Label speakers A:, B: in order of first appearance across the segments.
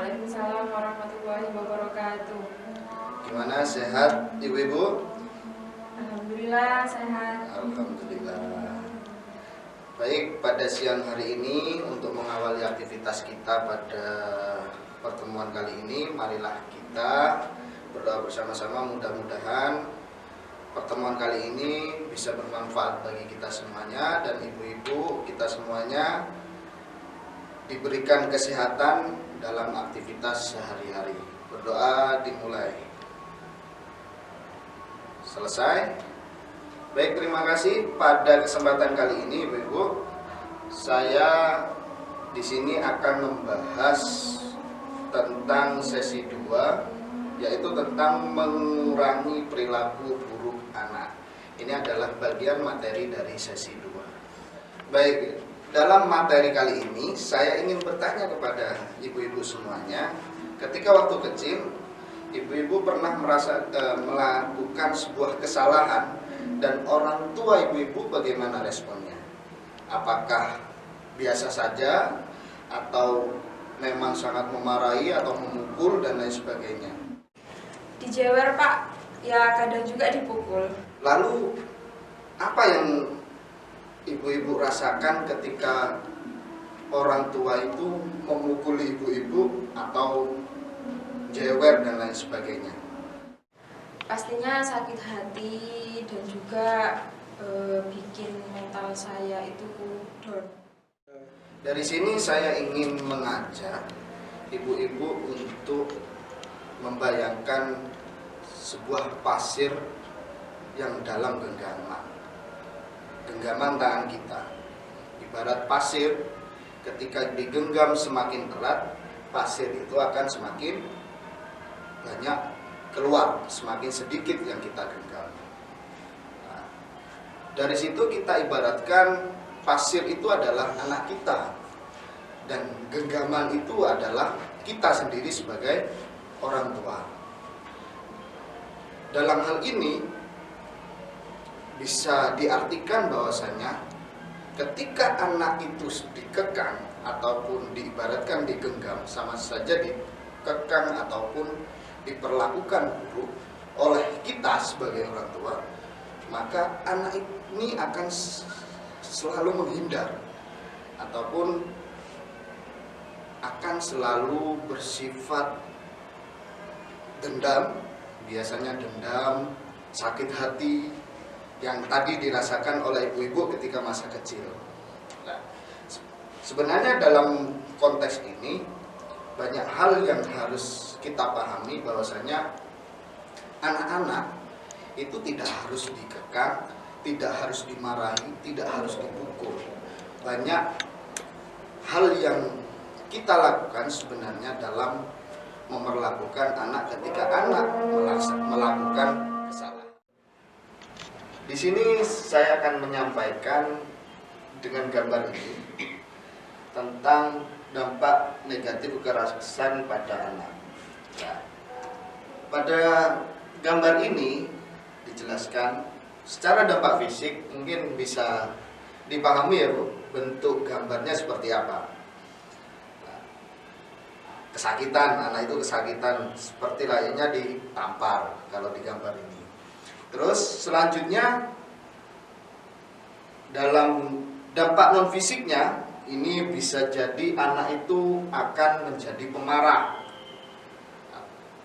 A: Waalaikumsalam warahmatullahi wabarakatuh.
B: Gimana, sehat ibu-ibu?
A: Alhamdulillah sehat.
B: Alhamdulillah. Baik, pada siang hari ini untuk mengawali aktivitas kita pada pertemuan kali ini, marilah kita berdoa bersama-sama. Mudah-mudahan pertemuan kali ini bisa bermanfaat bagi kita semuanya dan ibu-ibu kita semuanya diberikan kesehatan dalam aktivitas sehari-hari. Berdoa dimulai. Selesai. Baik, terima kasih. Pada kesempatan kali ini, Ibu-ibu, saya di sini akan membahas tentang sesi 2, yaitu tentang mengurangi perilaku buruk anak. Ini adalah bagian materi dari sesi 2. Baik, dalam materi kali ini saya ingin bertanya kepada ibu-ibu semuanya, ketika waktu kecil ibu-ibu pernah melakukan sebuah kesalahan dan orang tua ibu-ibu bagaimana responnya? Apakah biasa saja atau memang sangat memarahi atau memukul dan lain sebagainya?
A: Dijewer Pak, ya kadang juga dipukul.
B: Lalu apa yang ibu-ibu rasakan ketika orang tua itu memukul ibu-ibu atau jewer dan lain sebagainya?
A: Pastinya sakit hati dan juga bikin mental saya itu down.
B: Dari sini saya ingin mengajak ibu-ibu untuk membayangkan sebuah pasir yang dalam genggaman tangan kita. Ibarat pasir, ketika digenggam semakin erat, pasir itu akan semakin banyak keluar, semakin sedikit yang kita genggam. Nah, dari situ kita ibaratkan pasir itu adalah anak kita dan genggaman itu adalah kita sendiri sebagai orang tua. Dalam hal ini bisa diartikan bahwasanya ketika anak itu dikekang ataupun diibaratkan digenggam, sama saja dikekang ataupun diperlakukan buruk oleh kita sebagai orang tua, maka anak ini akan selalu menghindar ataupun akan selalu bersifat dendam, biasanya dendam, sakit hati yang tadi dirasakan oleh ibu-ibu ketika masa kecil. Nah, sebenarnya dalam konteks ini banyak hal yang harus kita pahami, bahwasanya anak-anak itu tidak harus dikekang, tidak harus dimarahi, tidak harus dipukul. Banyak hal yang kita lakukan sebenarnya dalam memperlakukan anak ketika anak melakukan kesalahan. Di sini saya akan menyampaikan dengan gambar ini tentang dampak negatif kekerasan pada anak. Nah, pada gambar ini dijelaskan secara dampak fisik, mungkin bisa dipahami ya Bu, bentuk gambarnya seperti apa. Nah, kesakitan, anak itu kesakitan seperti layaknya ditampar kalau di gambar ini. Terus selanjutnya dalam dampak non fisiknya, ini bisa jadi anak itu akan menjadi pemarah.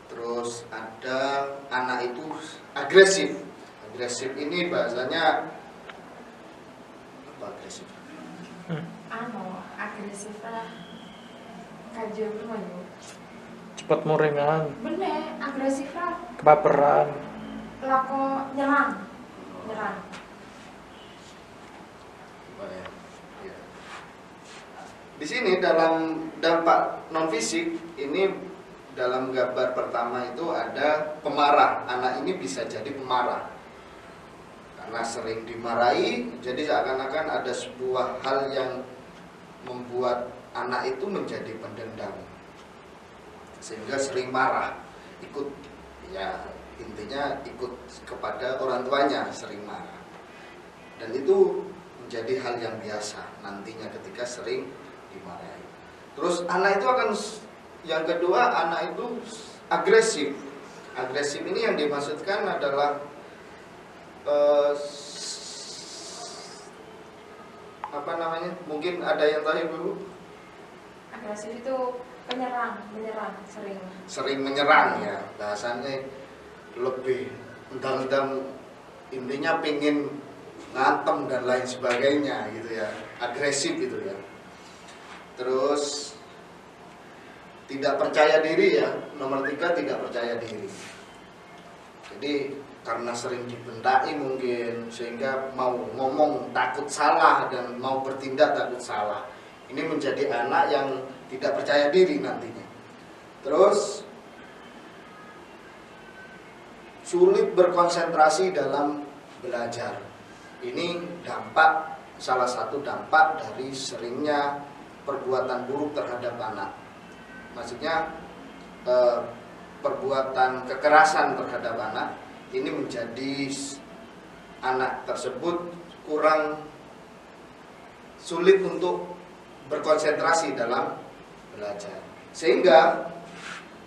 B: Terus ada anak itu agresif. Agresif ini bahasanya apa agresif?
A: Agresif lah. Kajian bermain.
C: Cepat muringan.
A: Bener, agresif lah.
C: Kebaperan.
A: Lako nyerang.
B: Di sini dalam dampak non fisik ini, dalam gambar pertama itu ada pemarah. Anak ini bisa jadi pemarah karena sering dimarahi, jadi seakan-akan ada sebuah hal yang membuat anak itu menjadi pendendam sehingga sering marah, ikut, ya intinya ikut kepada orang tuanya, sering marah. Dan itu menjadi hal yang biasa nantinya ketika sering dimarahi. Terus anak itu akan Yang kedua, anak itu agresif. Agresif ini yang dimaksudkan adalah apa namanya? Mungkin ada yang tahu Ibu?
A: Agresif itu menyerang sering.
B: Sering menyerang ya. Bahasanya lebih endang-endang, intinya pingin ngantem dan lain sebagainya gitu ya. Agresif gitu ya. Terus tidak percaya diri ya. Nomor 3, tidak percaya diri. Jadi karena sering dibentai mungkin, sehingga mau ngomong takut salah dan mau bertindak takut salah. Ini menjadi anak yang tidak percaya diri nantinya. Terus sulit berkonsentrasi dalam belajar. Ini dampak, salah satu dampak dari seringnya perbuatan buruk terhadap anak. Maksudnya perbuatan kekerasan terhadap anak ini menjadi anak tersebut kurang sulit untuk berkonsentrasi dalam belajar. Sehingga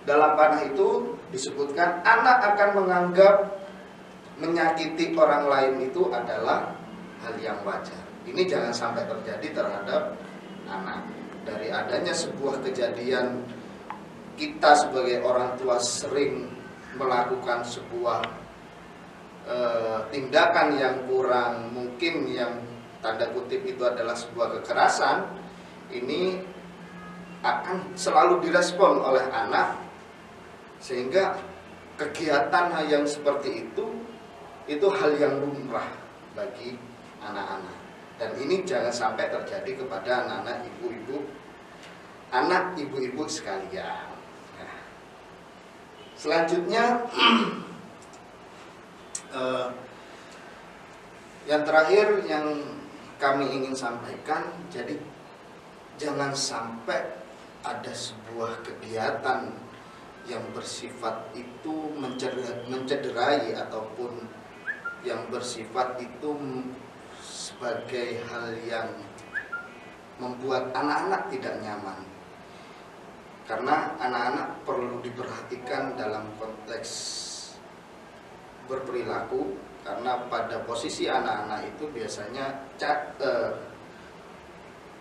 B: dalam panah itu disebutkan anak akan menganggap menyakiti orang lain itu adalah hal yang wajar. Ini jangan sampai terjadi terhadap anak. Dari adanya sebuah kejadian, kita sebagai orang tua sering melakukan sebuah tindakan yang kurang mungkin, yang tanda kutip itu adalah sebuah kekerasan, ini akan selalu direspon oleh anak, sehingga kegiatan yang seperti itu hal yang lumrah bagi anak-anak. Dan ini jangan sampai terjadi kepada anak-anak ibu-ibu sekalian. Nah, selanjutnya yang terakhir yang kami ingin sampaikan, jadi jangan sampai ada sebuah kegiatan yang bersifat itu mencederai ataupun yang bersifat itu sebagai hal yang membuat anak-anak tidak nyaman. Karena anak-anak perlu diperhatikan dalam konteks berperilaku, karena pada posisi anak-anak itu biasanya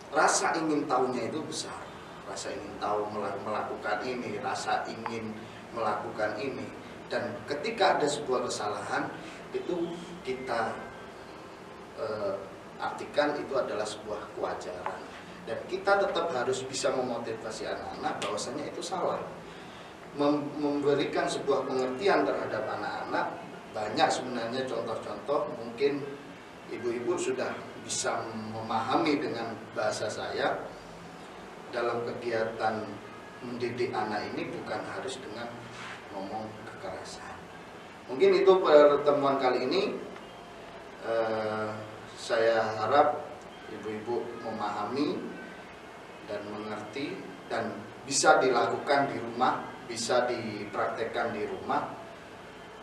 B: rasa ingin tahunya itu besar. Rasa ingin tahu melakukan ini, rasa ingin melakukan ini. Dan ketika ada sebuah kesalahan, itu kita artikan itu adalah sebuah kewajaran. Dan kita tetap harus bisa memotivasi anak-anak bahwasanya itu salah. Memberikan sebuah pengertian terhadap anak-anak. Banyak sebenarnya contoh-contoh, mungkin ibu-ibu sudah bisa memahami dengan bahasa saya. Dalam kegiatan mendidik anak ini bukan harus dengan ngomong kekerasan. Mungkin itu pertemuan kali ini. Saya harap ibu-ibu memahami dan mengerti dan bisa dilakukan di rumah, bisa dipraktekkan di rumah,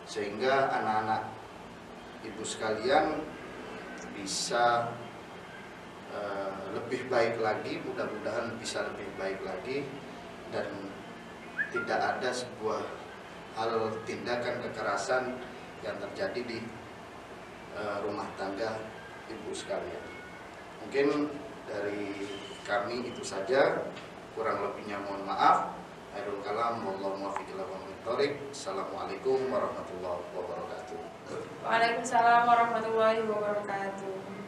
B: sehingga anak-anak ibu sekalian bisa lebih baik lagi, mudah-mudahan bisa lebih baik lagi, dan tidak ada sebuah hal tindakan kekerasan yang terjadi di rumah tangga ibu sekalian. Mungkin dari kami itu saja, kurang lebihnya mohon maaf. Akhirul kalam, wallahu muwaffiq ila aqwamit thoriq. Assalamualaikum warahmatullahi wabarakatuh.
A: Waalaikumsalam warahmatullahi wabarakatuh.